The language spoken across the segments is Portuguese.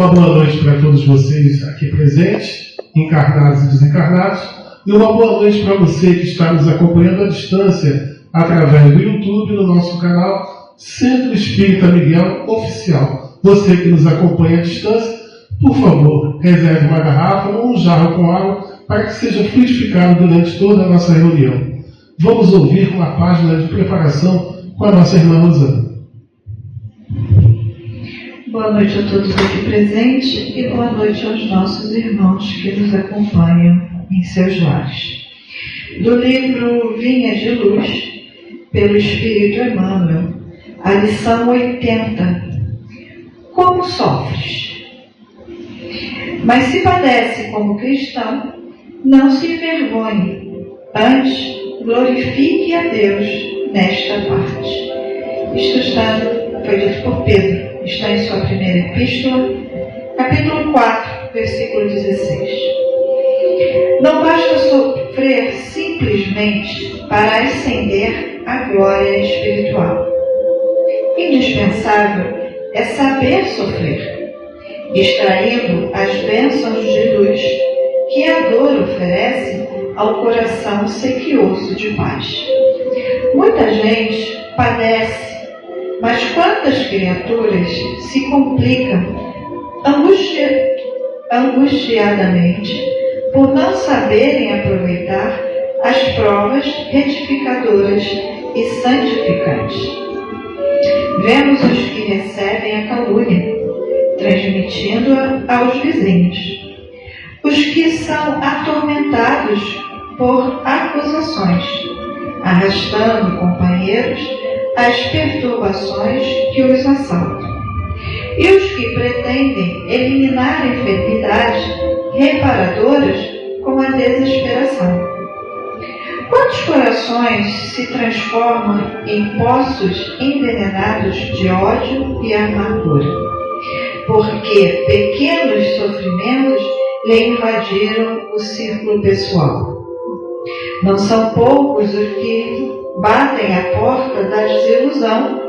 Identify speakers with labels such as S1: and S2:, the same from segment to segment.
S1: Uma boa noite para todos vocês aqui presentes, encarnados e desencarnados, e uma boa noite para você que está nos acompanhando à distância através do YouTube, no nosso canal Centro Espírita Miguel Oficial. Você que nos acompanha à distância, por favor, reserve uma garrafa ou um jarro com água para que seja fluidificado durante toda a nossa reunião. Vamos ouvir uma página de preparação com a nossa irmã Rosana.
S2: Boa noite a todos aqui presentes e boa noite aos nossos irmãos que nos acompanham em seus lares. Do livro Vinha de Luz, pelo Espírito Emmanuel, a lição 80. Como sofres? Mas se padece como cristão, não se envergonhe, antes glorifique a Deus nesta parte. Isto foi dito por Pedro. Está em sua primeira epístola, capítulo 4, versículo 16. Não basta sofrer simplesmente para ascender à glória espiritual. Indispensável é saber sofrer, extraindo as bênçãos de luz que a dor oferece ao coração sequioso de paz. Muita gente padece, mas quantas criaturas se complicam angustiadamente por não saberem aproveitar as provas retificadoras e santificantes. Vemos os que recebem a calúnia, transmitindo-a aos vizinhos. Os que são atormentados por acusações, arrastando companheiros às perturbações que os assaltam. E os que pretendem eliminar enfermidades reparadoras com a desesperação. Quantos corações se transformam em poços envenenados de ódio e amargura, porque pequenos sofrimentos lhe invadiram o círculo pessoal. Não são poucos os que batem a porta da desilusão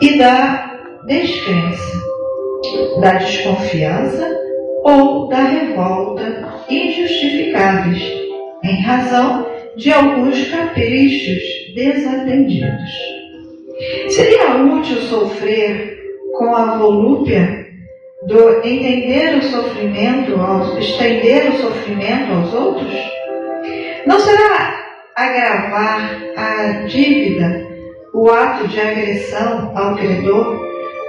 S2: e da descrença, da desconfiança ou da revolta injustificáveis, em razão de alguns caprichos desatendidos. Seria útil sofrer com a volúpia do estender o sofrimento aos outros? Não será agravar a dívida, o ato de agressão ao credor,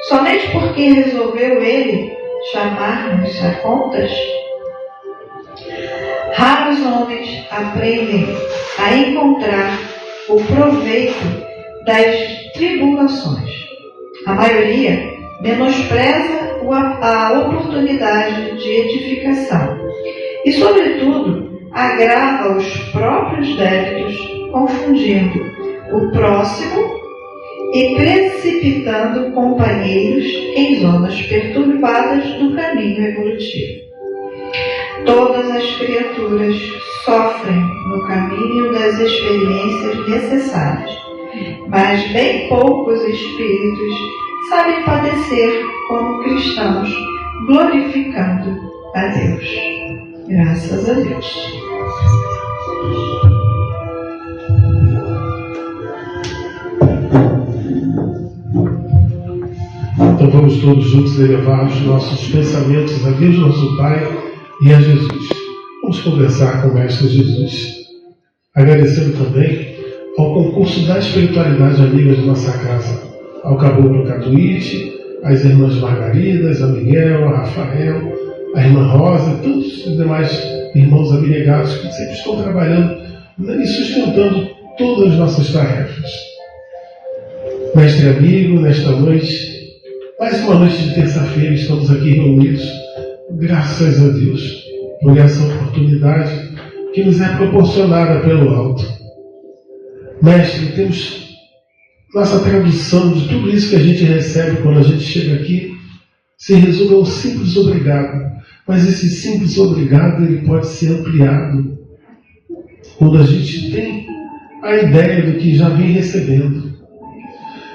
S2: somente porque resolveu ele chamar-nos a contas? Raros homens aprendem a encontrar o proveito das tribulações. A maioria menospreza a oportunidade de edificação e, sobretudo, agrava os próprios débitos, confundindo o próximo e precipitando companheiros em zonas perturbadas do caminho evolutivo. Todas as criaturas sofrem no caminho das experiências necessárias, mas bem poucos espíritos sabem padecer como cristãos, glorificando a Deus. Graças a Deus.
S1: Então vamos todos juntos elevar os nossos pensamentos a Deus, nosso Pai, e a Jesus. Vamos conversar com o Mestre Jesus. Agradecendo também ao concurso da espiritualidade amiga de nossa casa, ao Caboclo Catuíte, às irmãs Margaridas, a Miguel, a Rafael, a irmã Rosa e todos os demais irmãos abnegados que sempre estão trabalhando e sustentando todas as nossas tarefas. Mestre amigo, nesta noite, mais uma noite de terça-feira, estamos aqui reunidos, graças a Deus, por essa oportunidade que nos é proporcionada pelo alto. Mestre, temos nossa tradução de tudo isso que a gente recebe quando a gente chega aqui, se resume a um simples obrigado. Mas esse simples obrigado ele pode ser ampliado quando a gente tem a ideia do que já vem recebendo.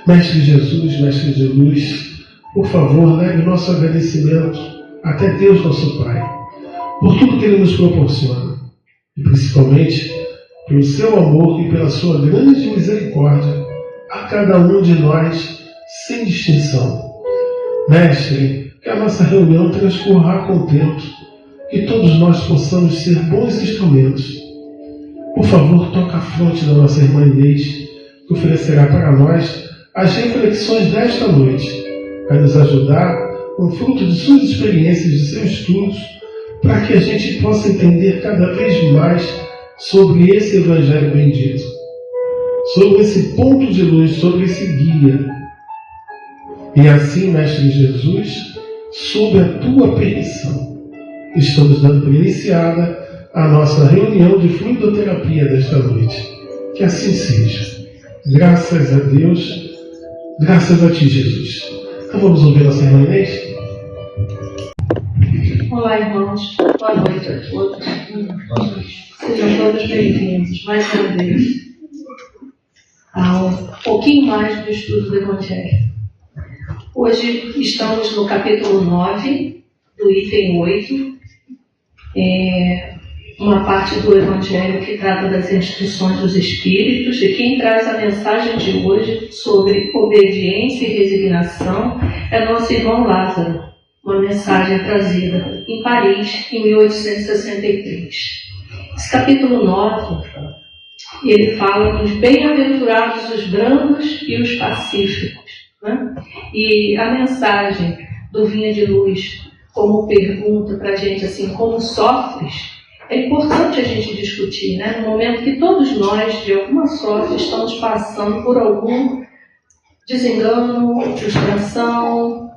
S1: Mestre Jesus, Mestre de Luz, por favor, leve nosso agradecimento até Deus, nosso Pai, por tudo que Ele nos proporciona, e principalmente pelo seu amor e pela sua grande misericórdia a cada um de nós, sem distinção. Mestre, que a nossa reunião transcorra contento, que todos nós possamos ser bons instrumentos. Por favor, toca a fronte da nossa irmã Inês, que oferecerá para nós as reflexões desta noite, vai nos ajudar com o fruto de suas experiências, de seus estudos, para que a gente possa entender cada vez mais sobre esse Evangelho bendito, sobre esse ponto de luz, sobre esse guia. E assim, Mestre Jesus, sob a tua permissão, estamos dando por iniciada a nossa reunião de fluidoterapia desta noite. Que assim seja. Graças a Deus, graças a ti, Jesus. Então vamos ouvir nossa irmã Inês?
S3: Olá, irmãos. Boa noite a todos. Sejam todos bem-vindos, mais uma vez, a um pouquinho mais do estudo do Evangelho. Hoje estamos no capítulo 9, do item 8, uma parte do Evangelho que trata das instruções dos Espíritos, e quem traz a mensagem de hoje sobre obediência e resignação é nosso irmão Lázaro, uma mensagem trazida em Paris, em 1863. Esse capítulo 9, ele fala dos bem-aventurados os brandos e os pacíficos, né? E a mensagem do Vinha de Luz, como pergunta para a gente assim, como sofres, é importante a gente discutir, né? No momento que todos nós, de alguma sorte, estamos passando por algum desengano, frustração,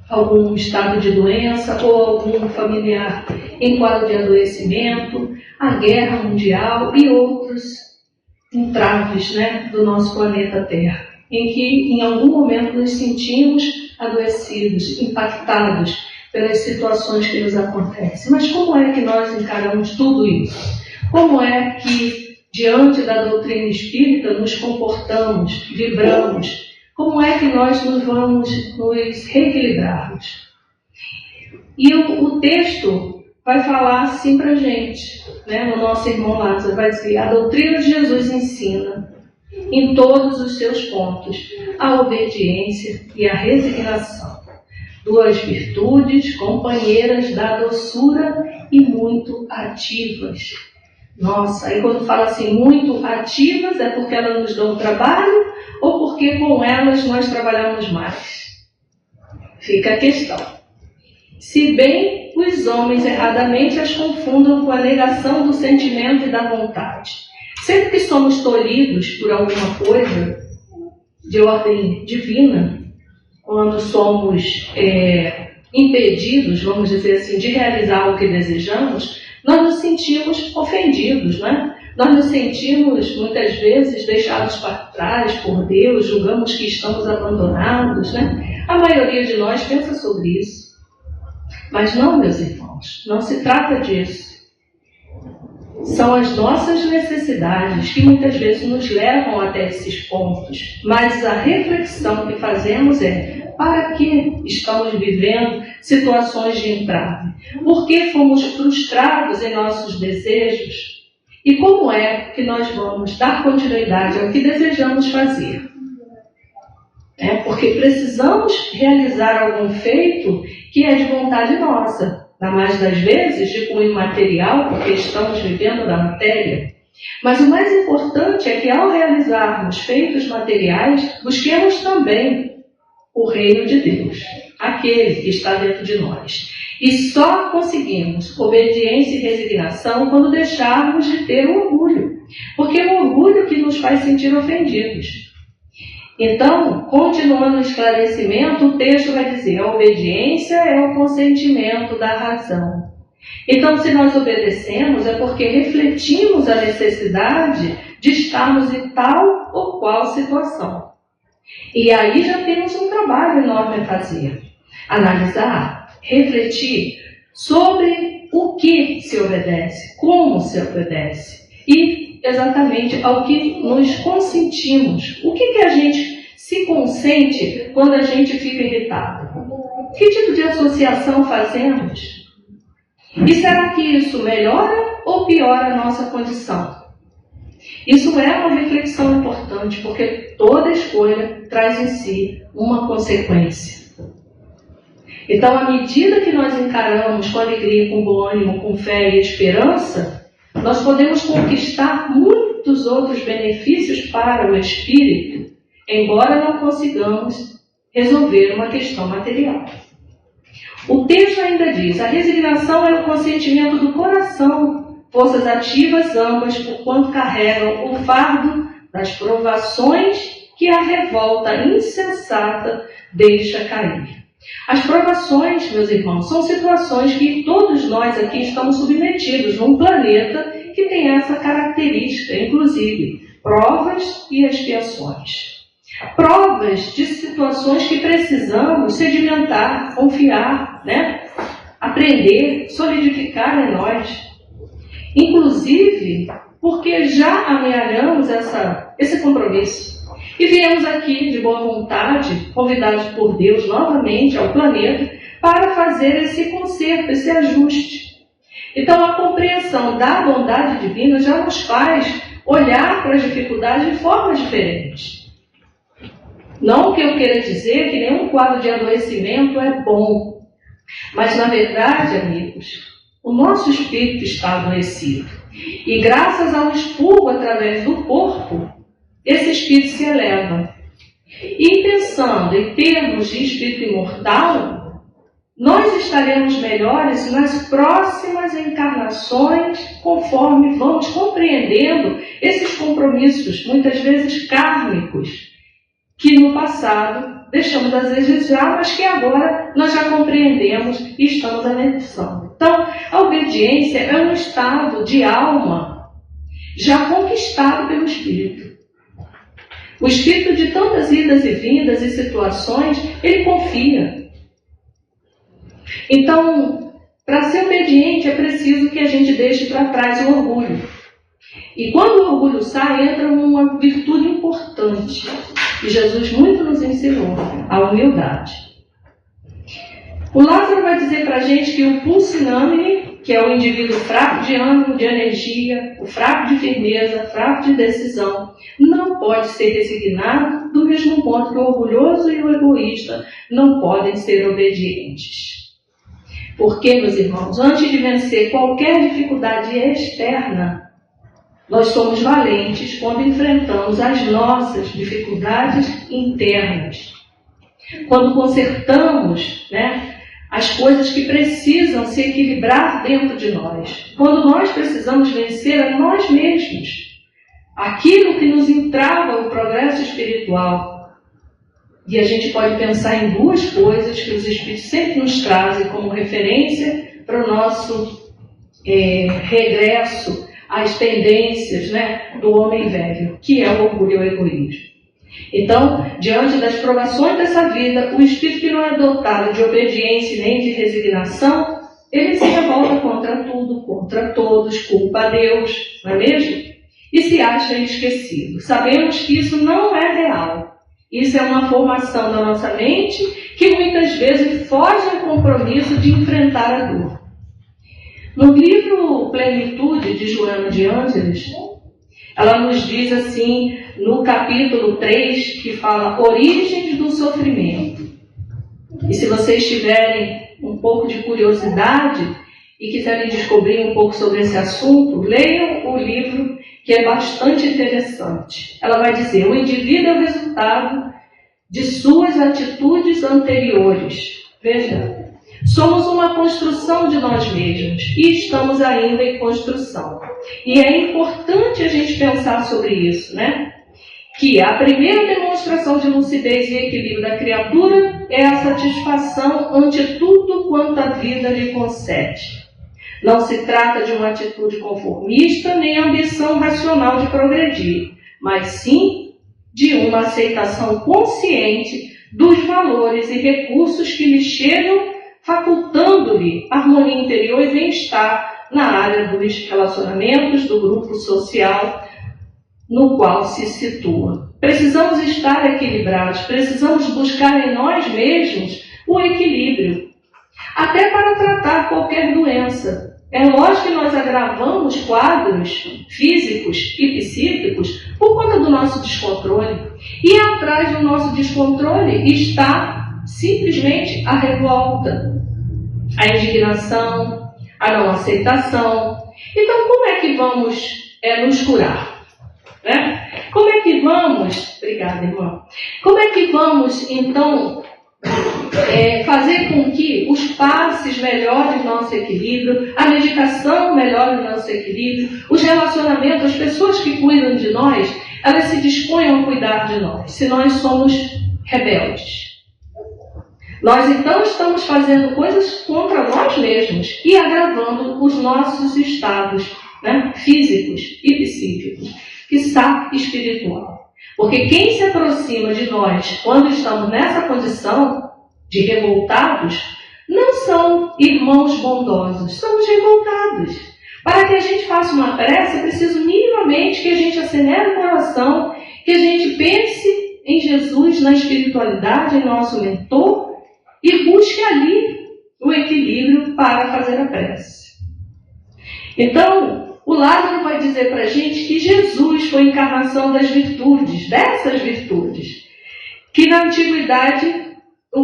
S3: algum estado de doença ou algum familiar em quadro de adoecimento, a guerra mundial e outros entraves, né, do nosso planeta Terra, em que em algum momento nos sentimos adoecidos, impactados pelas situações que nos acontecem. Mas como é que nós encaramos tudo isso? Como é que, diante da doutrina espírita, nos comportamos, vibramos? Como é que nós vamos nos reequilibrarmos? E o texto vai falar assim para a gente, né? O nosso irmão Lázaro vai dizer: a doutrina de Jesus ensina, em todos os seus pontos, a obediência e a resignação, duas virtudes companheiras da doçura e muito ativas. Nossa, aí quando fala assim, muito ativas, é porque elas nos dão trabalho ou porque com elas nós trabalhamos mais? Fica a questão. Se bem os homens erradamente as confundam com a negação do sentimento e da vontade. Sempre que somos tolhidos por alguma coisa de ordem divina, quando somos impedidos, vamos dizer assim, de realizar o que desejamos, nós nos sentimos ofendidos, né? Nós nos sentimos, muitas vezes, deixados para trás por Deus, julgamos que estamos abandonados, né? A maioria de nós pensa sobre isso. Mas não, meus irmãos, não se trata disso. São as nossas necessidades que muitas vezes nos levam até esses pontos. Mas a reflexão que fazemos é: para que estamos vivendo situações de entrave? Por que fomos frustrados em nossos desejos? E como é que nós vamos dar continuidade ao que desejamos fazer? Porque precisamos realizar algum feito que é de vontade nossa, na mais das vezes de cunho material, porque estamos vivendo da matéria. Mas o mais importante é que, ao realizarmos feitos materiais, busquemos também o reino de Deus, aquele que está dentro de nós. E só conseguimos obediência e resignação quando deixarmos de ter o orgulho, porque é o orgulho que nos faz sentir ofendidos. Então, continuando o esclarecimento, o texto vai dizer: a obediência é o consentimento da razão. Então, se nós obedecemos, é porque refletimos a necessidade de estarmos em tal ou qual situação. E aí já temos um trabalho enorme a fazer. Analisar, refletir sobre o que se obedece, como se obedece e exatamente ao que nos consentimos. O que a gente se consente quando a gente fica irritado? Que tipo de associação fazemos? E será que isso melhora ou piora a nossa condição? Isso é uma reflexão importante, porque toda escolha traz em si uma consequência. Então, à medida que nós encaramos com alegria, com bom ânimo, com fé e esperança, nós podemos conquistar muitos outros benefícios para o espírito, embora não consigamos resolver uma questão material. O texto ainda diz: a resignação é o consentimento do coração, forças ativas ambas, porquanto carregam o fardo das provações que a revolta insensata deixa cair. As provações, meus irmãos, são situações que todos nós aqui estamos submetidos num planeta que tem essa característica, inclusive provas e expiações. Provas de situações que precisamos sedimentar, confiar, aprender, solidificar em nós. Inclusive, porque já amealhamos esse compromisso. E viemos aqui de boa vontade, convidados por Deus novamente ao planeta, para fazer esse conserto, esse ajuste. Então, a compreensão da bondade divina já nos faz olhar para as dificuldades de formas diferentes. Não que eu queira dizer que nenhum quadro de adoecimento é bom, mas, na verdade, amigos, o nosso espírito está adoecido. E graças ao expurgo através do corpo, esse espírito se eleva. E pensando em termos de espírito imortal, nós estaremos melhores nas próximas encarnações, conforme vamos compreendendo esses compromissos, muitas vezes kármicos, que no passado deixamos a desejar, mas que agora nós já compreendemos e estamos anexando. Então, a obediência é um estado de alma já conquistado pelo Espírito. O Espírito, de tantas idas e vindas e situações, ele confia. Então, para ser obediente é preciso que a gente deixe para trás o orgulho. E quando o orgulho sai, entra uma virtude importante, que Jesus muito nos ensinou, a humildade. O Lázaro vai dizer para a gente que o pulsinâmine, que é o indivíduo fraco de ânimo, de energia, o fraco de firmeza, fraco de decisão, não pode ser resignado do mesmo modo que o orgulhoso e o egoísta não podem ser obedientes. Porque, meus irmãos, antes de vencer qualquer dificuldade externa, nós somos valentes quando enfrentamos as nossas dificuldades internas. Quando consertamos, as coisas que precisam se equilibrar dentro de nós. Quando nós precisamos vencer a nós mesmos. Aquilo que nos entrava o progresso espiritual. E a gente pode pensar em duas coisas que os Espíritos sempre nos trazem como referência para o nosso regresso às tendências do homem velho, que é o orgulho e o egoísmo. Então, diante das provações dessa vida, o espírito que não é dotado de obediência nem de resignação, ele se revolta contra tudo, contra todos, culpa a Deus, não é mesmo? E se acha esquecido. Sabemos que isso não é real. Isso é uma formação da nossa mente que muitas vezes foge ao compromisso de enfrentar a dor. No livro Plenitude, de Joana de Ângeles, ela nos diz assim, no capítulo 3, que fala Origens do Sofrimento. E se vocês tiverem um pouco de curiosidade e quiserem descobrir um pouco sobre esse assunto, leiam o livro, que é bastante interessante. Ela vai dizer, o indivíduo é o resultado de suas atitudes anteriores. Veja, somos uma construção de nós mesmos e estamos ainda em construção. E é importante a gente pensar sobre isso, Que a primeira demonstração de lucidez e equilíbrio da criatura é a satisfação ante tudo quanto a vida lhe concede. Não se trata de uma atitude conformista nem ambição racional de progredir, mas sim de uma aceitação consciente dos valores e recursos que lhe chegam, facultando-lhe harmonia interior e bem-estar na área dos relacionamentos, do grupo social, no qual se situa. Precisamos estar equilibrados, precisamos buscar em nós mesmos o equilíbrio, até para tratar qualquer doença. É lógico que nós agravamos quadros físicos e psíquicos por conta do nosso descontrole. E atrás do nosso descontrole está simplesmente a revolta, a indignação, a não aceitação. Então, como é que vamos nos curar? Né? Como é que vamos... Obrigada, irmão. Como é que vamos, então, fazer com que os passes melhorem o nosso equilíbrio, a medicação melhore o nosso equilíbrio, os relacionamentos, as pessoas que cuidam de nós, elas se disponham a cuidar de nós, se nós somos rebeldes? Nós, então, estamos fazendo coisas contra nós mesmos e agravando os nossos estados, né, físicos e psíquicos, quiçá espiritual. Porque quem se aproxima de nós quando estamos nessa condição de revoltados não são irmãos bondosos, somos revoltados. Para que a gente faça uma prece, é preciso minimamente que a gente acelere o coração, que a gente pense em Jesus, na espiritualidade, em nosso mentor, e busque ali o equilíbrio para fazer a prece. Então, o Lázaro vai dizer para a gente que Jesus foi a encarnação das virtudes, dessas virtudes, que na antiguidade o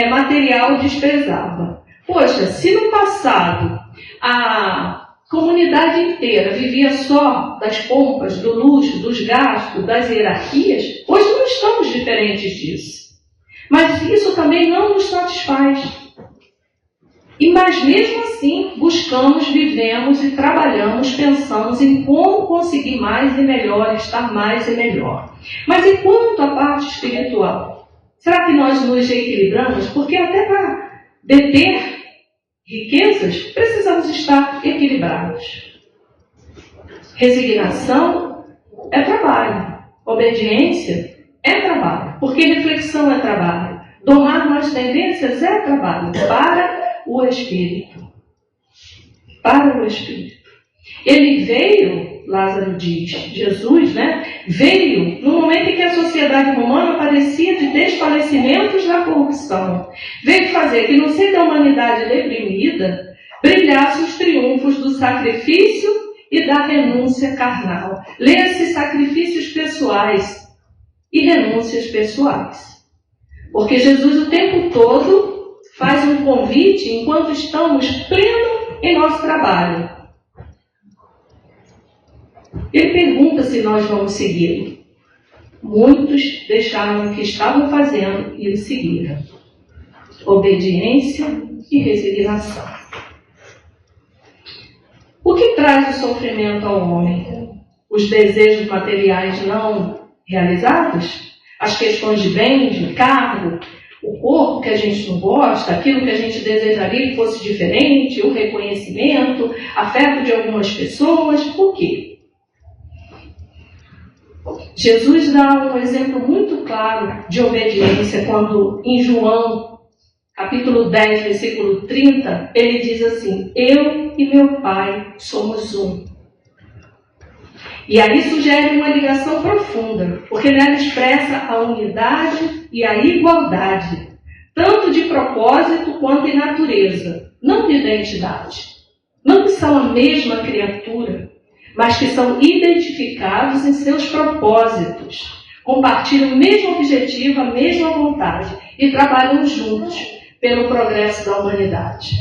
S3: material desprezava. Poxa, se no passado a comunidade inteira vivia só das pompas, do luxo, dos gastos, das hierarquias, hoje não estamos diferentes disso. Mas isso também não nos satisfaz. Mas mesmo assim, buscamos, vivemos e trabalhamos, pensamos em como conseguir mais e melhor, estar mais e melhor. Mas e quanto à parte espiritual? Será que nós nos equilibramos? Porque até para deter riquezas, precisamos estar equilibrados. Resignação é trabalho. Obediência é trabalho. Porque reflexão é trabalho. Domar nossas tendências é trabalho para o espírito. Para o espírito. Ele veio, Lázaro diz, Jesus, veio no momento em que a sociedade romana padecia de desfalecimentos da corrupção. Veio fazer que no seio da humanidade deprimida brilhassem os triunfos do sacrifício e da renúncia carnal. Leia-se sacrifícios pessoais e renúncias pessoais. Porque Jesus o tempo todo faz um convite enquanto estamos plenos em nosso trabalho. Ele pergunta se nós vamos segui-lo. Muitos deixaram o que estavam fazendo e o seguiram. Obediência e resignação. O que traz o sofrimento ao homem? Os desejos materiais não realizados? As questões de bens, de cargo, o corpo que a gente não gosta, aquilo que a gente desejaria que fosse diferente, o reconhecimento, afeto de algumas pessoas. Por quê? Jesus dá um exemplo muito claro de obediência quando em João, capítulo 10, versículo 30, ele diz assim: eu e meu Pai somos um. E aí sugere uma ligação profunda, porque nela expressa a unidade e a igualdade, tanto de propósito quanto em natureza, não de identidade. Não que são a mesma criatura, mas que são identificados em seus propósitos, compartilham o mesmo objetivo, a mesma vontade e trabalham juntos pelo progresso da humanidade.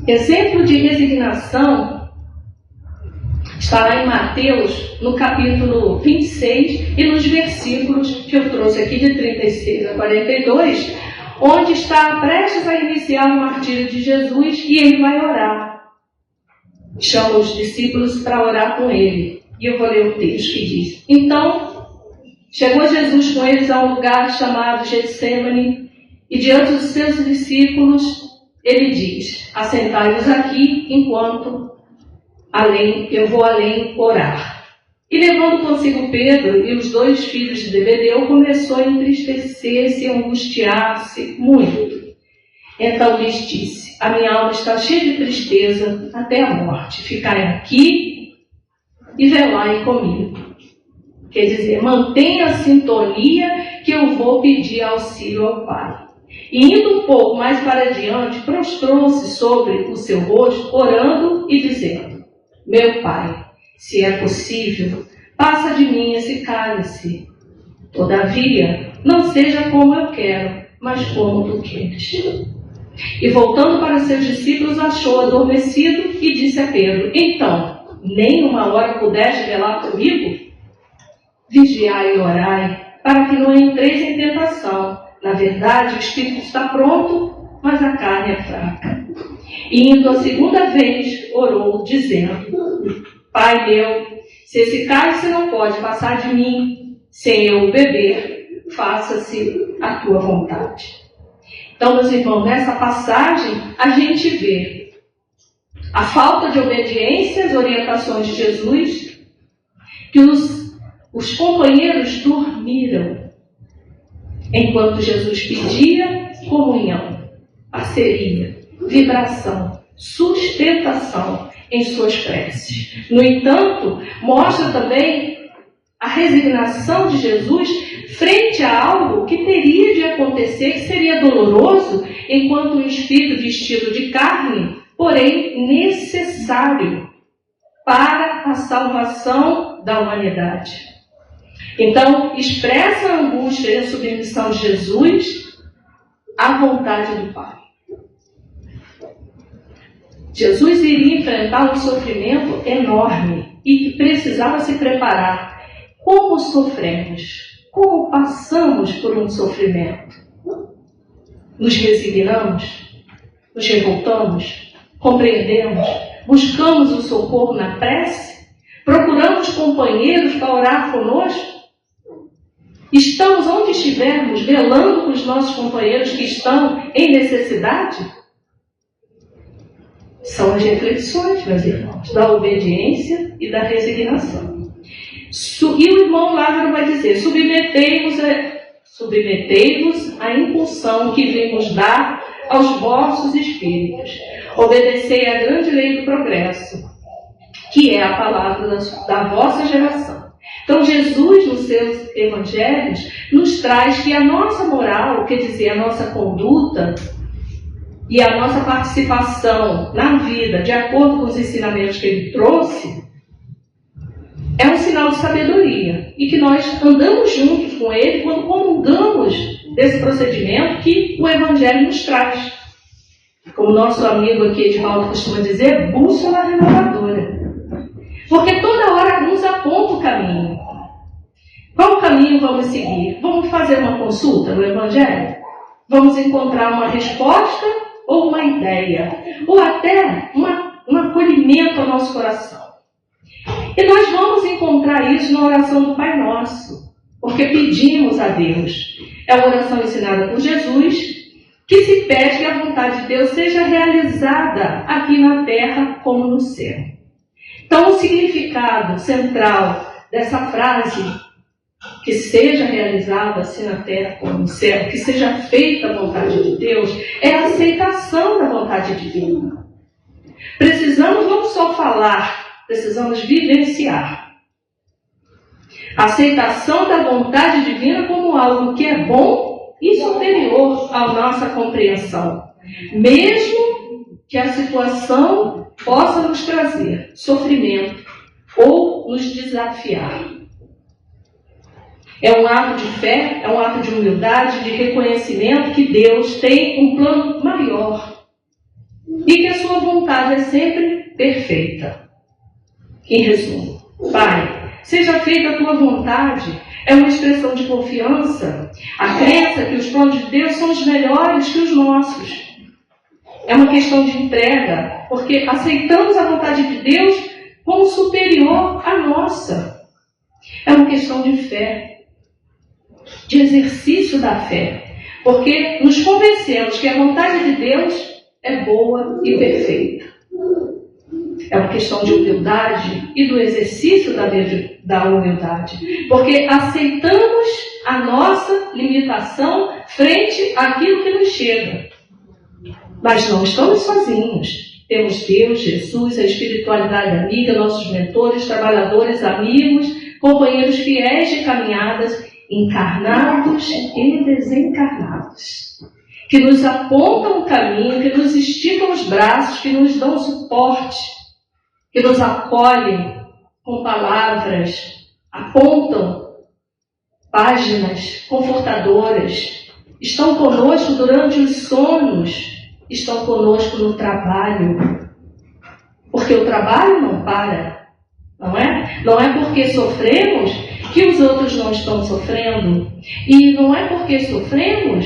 S3: Exemplo de resignação está lá em Mateus, no capítulo 26 e nos versículos que eu trouxe aqui de 36 a 42, onde está prestes a iniciar o martírio de Jesus e ele vai orar. Chama os discípulos para orar com ele. E eu vou ler o texto que diz: então, chegou Jesus com eles a um lugar chamado Getsêmani e diante dos seus discípulos ele diz: assentai-vos aqui enquanto eu vou além orar. E levando consigo Pedro e os 2 filhos de Zebedeu, começou a entristecer-se e angustiar-se muito. Então lhes disse: a minha alma está cheia de tristeza até a morte. Ficai aqui e velai comigo. Quer dizer, mantenha a sintonia que eu vou pedir auxílio ao Pai. E indo um pouco mais para diante, prostrou-se sobre o seu rosto, orando e dizendo: meu Pai, se é possível, passa de mim esse cálice. Todavia, não seja como eu quero, mas como tu queres. E voltando para seus discípulos, achou adormecido e disse a Pedro: então, nem uma hora pudeste velar comigo? Vigiai e orai, para que não entreis em tentação. Na verdade, o espírito está pronto, mas a carne é fraca. E indo a segunda vez, orou, dizendo: Pai meu, se esse cálice não pode passar de mim, sem eu beber, faça-se a tua vontade. Então, meus irmãos, nessa passagem, a gente vê a falta de obediência às orientações de Jesus, que os companheiros dormiram, enquanto Jesus pedia comunhão, parceria, vibração, sustentação em suas preces. No entanto, mostra também a resignação de Jesus frente a algo que teria de acontecer, que seria doloroso, enquanto um espírito vestido de carne, porém necessário para a salvação da humanidade. Então, expressa a angústia e a submissão de Jesus à vontade do Pai. Jesus iria enfrentar um sofrimento enorme e que precisava se preparar. Como sofremos? Como passamos por um sofrimento? Nos resignamos? Nos revoltamos? Compreendemos? Buscamos o socorro na prece? Procuramos companheiros para orar conosco? Estamos onde estivermos, velando com os nossos companheiros que estão em necessidade? São as reflexões, meus irmãos, da obediência e da resignação. E o irmão Lázaro vai dizer: submetei-vos à impulsão que vimos dar aos vossos espíritos. Obedecei à grande lei do progresso, que é a palavra da vossa geração. Então, Jesus, nos seus evangelhos, nos traz que a nossa moral, quer dizer, a nossa conduta e a nossa participação na vida, de acordo com os ensinamentos que ele trouxe, é um sinal de sabedoria. E que nós andamos juntos com ele quando comungamos desse procedimento que o evangelho nos traz. Como nosso amigo aqui, Edivaldo, costuma dizer, bússola renovadora. Porque toda hora nos aponta o caminho. Qual caminho vamos seguir? Vamos fazer uma consulta no Evangelho? Vamos encontrar uma resposta ou uma ideia? Ou até um acolhimento ao nosso coração. E nós vamos encontrar isso na oração do Pai Nosso. Porque pedimos a Deus. É uma oração ensinada por Jesus, que se pede que a vontade de Deus seja realizada aqui na terra como no céu. Então, o significado central dessa frase, que seja realizada assim na terra como no céu, que seja feita a vontade de Deus, é a aceitação da vontade divina. Precisamos não só falar, precisamos vivenciar. A aceitação da vontade divina como algo que é bom e superior à nossa compreensão, mesmo que a situação possa nos trazer sofrimento ou nos desafiar. É um ato de fé, é um ato de humildade, de reconhecimento que Deus tem um plano maior e que a sua vontade é sempre perfeita. Em resumo, Pai, seja feita a tua vontade, é uma expressão de confiança, a crença que os planos de Deus são os melhores que os nossos. É uma questão de entrega, porque aceitamos a vontade de Deus como superior à nossa. É uma questão de fé, de exercício da fé, porque nos convencemos que a vontade de Deus é boa e perfeita. É uma questão de humildade e do exercício da humildade, porque aceitamos a nossa limitação frente àquilo que nos chega. Mas não estamos sozinhos. Temos Deus, Jesus, a espiritualidade amiga, nossos mentores, trabalhadores, amigos, companheiros fiéis de caminhadas, encarnados e desencarnados, que nos apontam o caminho, que nos esticam os braços, que nos dão suporte, que nos acolhem com palavras, apontam páginas confortadoras, estão conosco durante os sonhos, estão conosco no trabalho, porque o trabalho não para, não é? Não é porque sofremos que os outros não estão sofrendo, e não é porque sofremos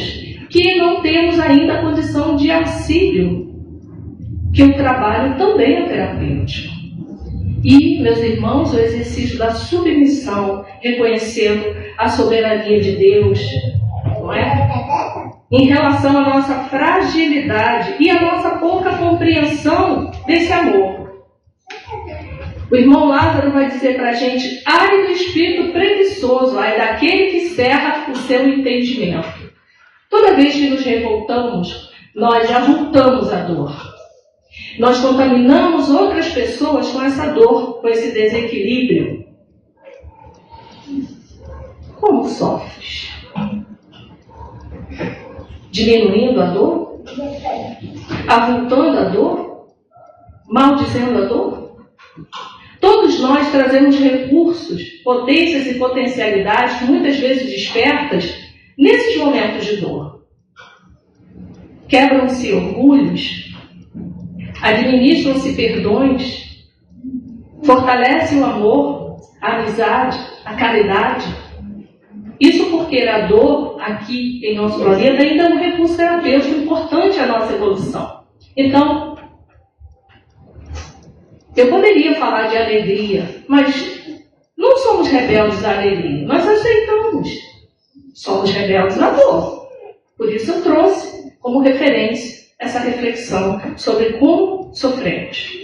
S3: que não temos ainda a condição de auxílio, que o trabalho também é terapêutico. E, meus irmãos, o exercício da submissão, reconhecendo a soberania de Deus, não é? Em relação à nossa fragilidade e à nossa pouca compreensão desse amor. O irmão Lázaro vai dizer para a gente: ai do espírito preguiçoso, ai daquele que cerra o seu entendimento. Toda vez que nos revoltamos, nós avultamos a dor. Nós contaminamos outras pessoas com essa dor, com esse desequilíbrio. Como sofres? Diminuindo a dor? Avultando a dor? Maldizendo a dor? Todos nós trazemos recursos, potências e potencialidades, muitas vezes despertas, nesses momentos de dor. Quebram-se orgulhos, administram-se perdões, fortalece o amor, a amizade, a caridade. Isso porque a dor, aqui em nosso planeta, ainda é um recurso terapêutico importante à nossa evolução. Então, eu poderia falar de alegria, mas não somos rebeldes à alegria. Nós aceitamos. Somos rebeldes à dor. Por isso eu trouxe como referência essa reflexão sobre como sofremos.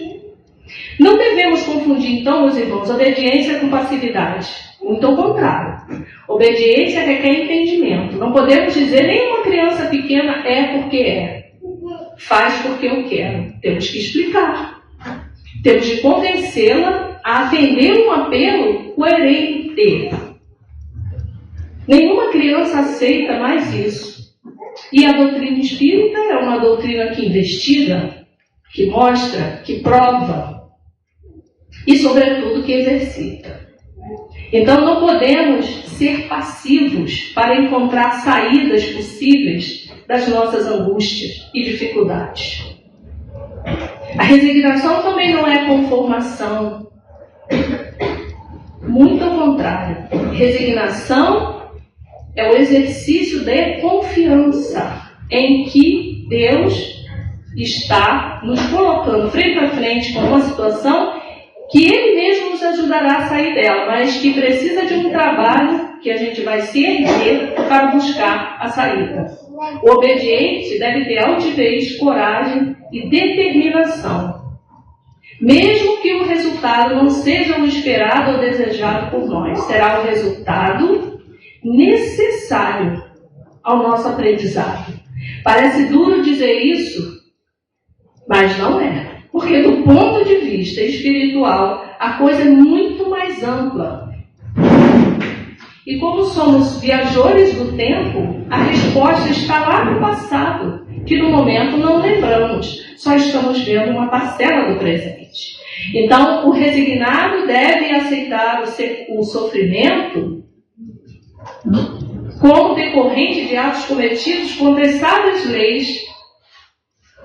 S3: Não devemos confundir, então, meus irmãos, obediência com passividade. Muito ao contrário. Obediência requer entendimento. Não podemos dizer nem uma criança pequena é porque é. Faz porque eu quero. Temos que explicar. Temos de convencê-la a atender um apelo coerente. Nenhuma criança aceita mais isso. E a doutrina espírita é uma doutrina que investiga, que mostra, que prova e, sobretudo, que exercita. Então, não podemos ser passivos para encontrar saídas possíveis das nossas angústias e dificuldades. A resignação também não é conformação. Muito ao contrário. Resignação é o exercício de confiança em que Deus está nos colocando frente a frente com uma situação que Ele mesmo nos ajudará a sair dela, mas que precisa de um trabalho que a gente vai se erguer para buscar a saída. O obediente deve ter altivez, coragem e determinação, mesmo que o resultado não seja o esperado ou desejado por nós. Será o resultado necessário ao nosso aprendizado. Parece duro dizer isso, mas não é. Porque do ponto de vista espiritual, a coisa é muito mais ampla. E como somos viajores do tempo, a resposta está lá no passado, que no momento não lembramos, só estamos vendo uma parcela do presente. Então, o resignado deve aceitar o sofrimento como decorrente de atos cometidos contra as sábias leis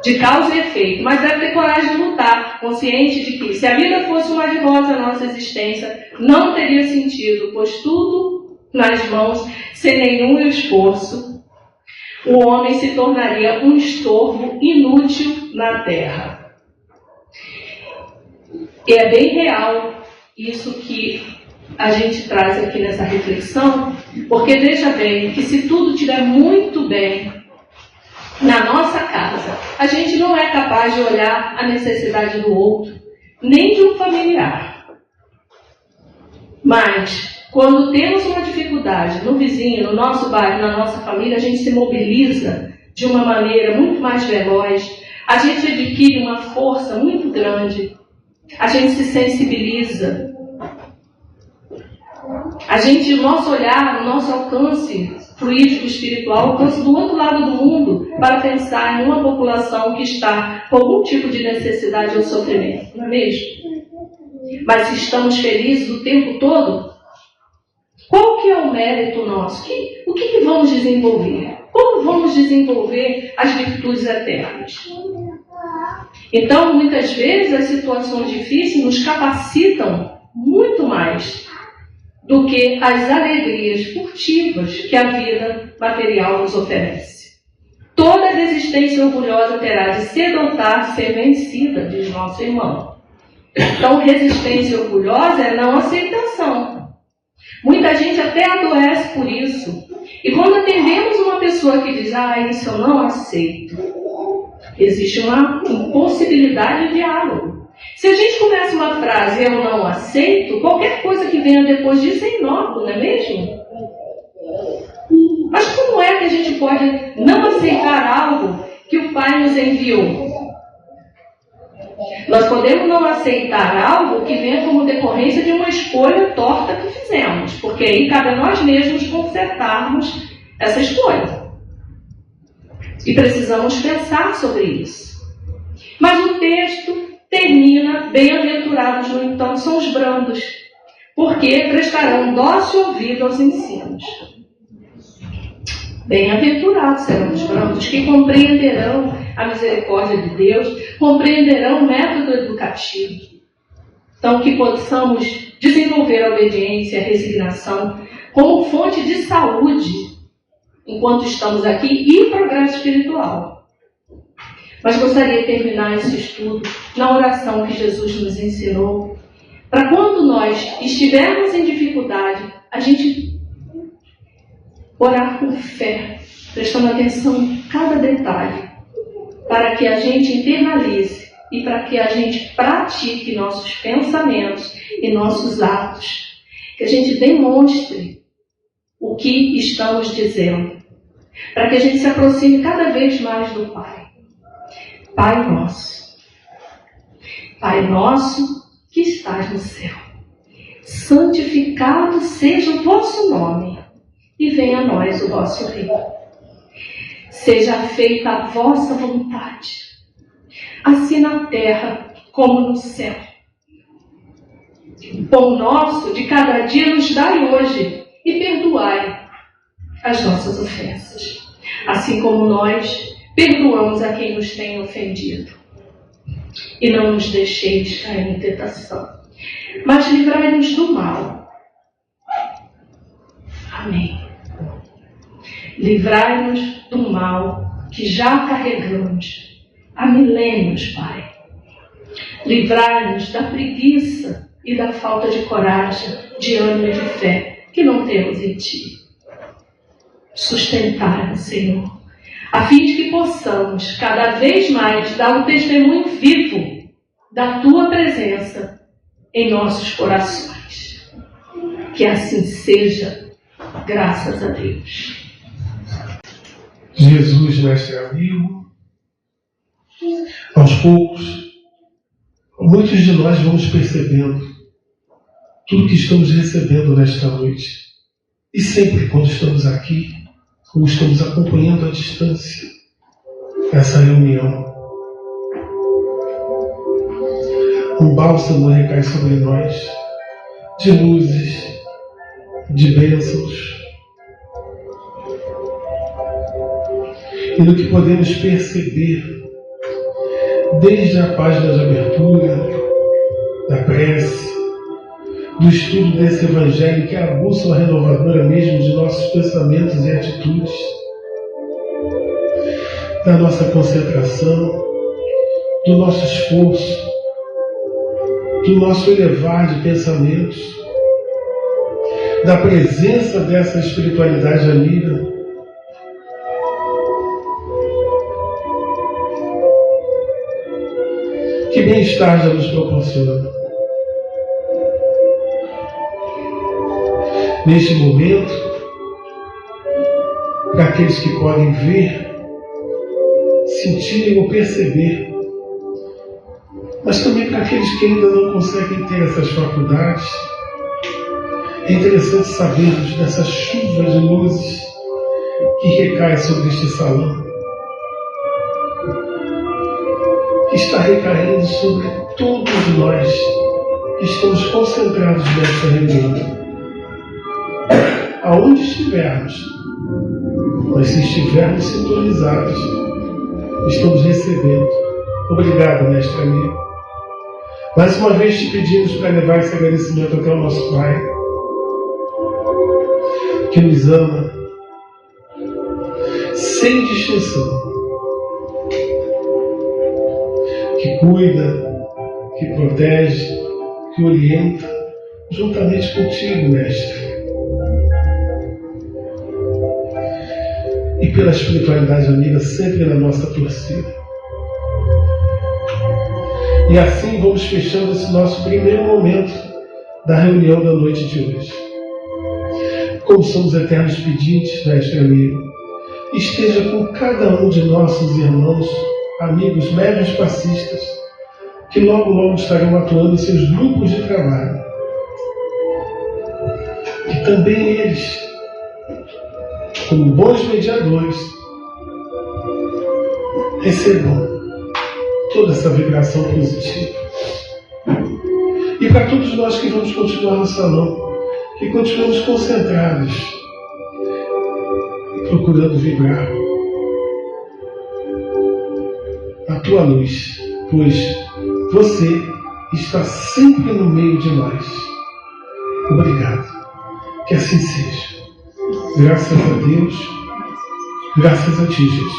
S3: de causa e efeito, mas deve ter coragem de lutar, consciente de que, se a vida fosse uma de rosa, a nossa existência não teria sentido, pois tudo nas mãos, sem nenhum esforço, o homem se tornaria um estorvo inútil na terra. E é bem real isso que a gente traz aqui nessa reflexão, porque veja bem que se tudo estiver muito bem na nossa casa, a gente não é capaz de olhar a necessidade do outro, nem de um familiar. Mas, quando temos uma dificuldade no vizinho, no nosso bairro, na nossa família, a gente se mobiliza de uma maneira muito mais veloz, a gente adquire uma força muito grande, a gente se sensibiliza, o nosso olhar, o nosso alcance fluídico espiritual alcança do outro lado do mundo para pensar em uma população que está com algum tipo de necessidade ou sofrimento, não é mesmo? Mas se estamos felizes o tempo todo, qual que é o mérito nosso? O que vamos desenvolver? Como vamos desenvolver as virtudes eternas? Então, muitas vezes, as situações difíceis nos capacitam muito mais do que as alegrias furtivas que a vida material nos oferece. Toda resistência orgulhosa terá de cedo ou tarde ser vencida, diz nosso irmão. Então, resistência orgulhosa é não aceitação. Muita gente até adoece por isso. E quando atendemos uma pessoa que diz, isso eu não aceito, existe uma impossibilidade de diálogo. Se a gente começa uma frase, eu não aceito, qualquer coisa que venha depois disso é inócuo, não é mesmo? Mas como é que a gente pode não aceitar algo que o Pai nos enviou? Nós podemos não aceitar algo que venha como decorrência de uma escolha torta que fizemos, porque aí cabe a nós mesmos consertarmos essa escolha. E precisamos pensar sobre isso. Mas o texto termina, bem-aventurados, no entanto, são os brandos, porque prestarão dócil ouvido aos ensinos. Bem-aventurados serão os brandos, que compreenderão a misericórdia de Deus, compreenderão o método educativo. Então, que possamos desenvolver a obediência e a resignação como fonte de saúde, enquanto estamos aqui, e progresso espiritual. Mas gostaria de terminar esse estudo na oração que Jesus nos ensinou, para quando nós estivermos em dificuldade, a gente orar com fé, prestando atenção em cada detalhe, para que a gente internalize e para que a gente pratique nossos pensamentos e nossos atos, que a gente demonstre o que estamos dizendo, para que a gente se aproxime cada vez mais do Pai. Pai nosso que estás no céu, santificado seja o vosso nome, e venha a nós o vosso reino. Seja feita a vossa vontade, assim na terra como no céu. O pão nosso de cada dia nos dai hoje, e perdoai as nossas ofensas, assim como nós perdoamos a quem nos tem ofendido. E não nos deixeis cair em tentação, mas livrai-nos do mal. Amém. Livrai-nos do mal que já carregamos há milênios, Pai. Livrai-nos da preguiça e da falta de coragem, de ânimo e de fé que não temos em Ti. Sustentai-nos, Senhor, a fim de que possamos cada vez mais dar um testemunho vivo da Tua presença em nossos corações. Que assim seja, graças a Deus.
S1: Jesus, mestre amigo, aos poucos, muitos de nós vamos percebendo tudo que estamos recebendo nesta noite. E sempre quando estamos aqui, ou estamos acompanhando à distância essa reunião, um bálsamo recai sobre nós, de luzes, de bênçãos, e no que podemos perceber, desde a página de abertura, da prece, do estudo desse Evangelho, que é a bússola renovadora mesmo de nossos pensamentos e atitudes, da nossa concentração, do nosso esforço, do nosso elevar de pensamentos, da presença dessa espiritualidade amiga. Que bem-estar já nos proporciona. Neste momento, para aqueles que podem ver, sentirem ou perceber, mas também para aqueles que ainda não conseguem ter essas faculdades. É interessante sabermos dessa chuva de luzes que recai sobre este salão, que está recaindo sobre todos nós que estamos concentrados nesta reunião. Aonde estivermos, mas se estivermos sintonizados, estamos recebendo. Obrigado, mestre amigo. Mais uma vez te pedimos para levar esse agradecimento até o nosso Pai, que nos ama sem distinção, que cuida, que protege, que orienta, juntamente contigo, mestre. E pela espiritualidade amiga sempre na nossa torcida. E assim vamos fechando esse nosso primeiro momento da reunião da noite de hoje. Como somos eternos pedintes, mestre amigo, esteja com cada um de nossos irmãos, amigos, médiuns passistas, que logo estarão atuando em seus grupos de trabalho. Que também eles, como bons mediadores, recebam toda essa vibração positiva. E para todos nós que vamos continuar no salão, que continuemos concentrados, procurando vibrar a tua luz, pois você está sempre no meio de nós. Obrigado. Que assim seja. Graças a Deus, graças a ti, Jesus.